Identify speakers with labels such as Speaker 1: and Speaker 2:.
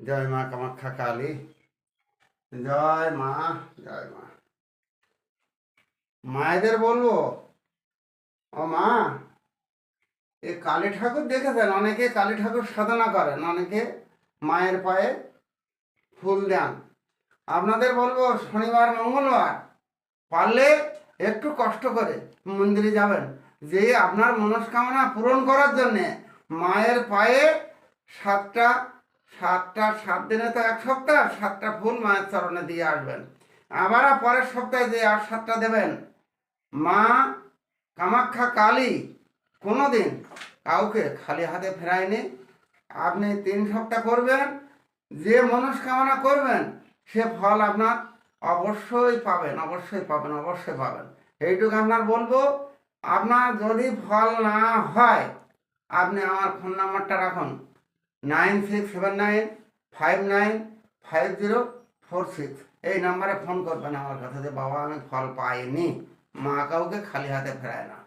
Speaker 1: জয় মা কামাখ্যা কালী। জয় মা, জয় মা। মায়েদের বলবো, ও মা, এই কালী ঠাকুর দেখেছেন, অনেকে কালী ঠাকুর সাধনা করেন, অনেকে মায়ের পায়ে ফুল দেন। আপনাদের বলবো শনিবার মঙ্গলবার পারলে একটু কষ্ট করে মন্দিরে যাবেন, যে আপনার মনস্কামনা পূরণ করার জন্যে মায়ের পায়ে সাতটা সাতটা 7 দিনে তো 1 সপ্তাহ, 7টা ফুল মায়ের চরণে দিয়ে আসবেন। আবার পরের সপ্তাহে যে আর 7টা দেবেন। মা কামাখ্যা কালী কোনো দিন কাউকে খালি হাতে ফেরায়নি। আপনি 3 সপ্তাহ করবেন, যে মনস্কামনা করবেন সে ফল আপনার অবশ্যই পাবেন, অবশ্যই পাবেন, অবশ্যই পাবেন। এইটুকু আপনার বলবো। আপনার যদি ফল না হয়, আপনি আমার ফোন নাম্বারটা রাখুন, 9679595046। এই নাম্বারে ফোন করবেন আমার কাছে যে বাবা আমি ফল পাইনি। মা কাউকে খালি হাতে ফেরায় না।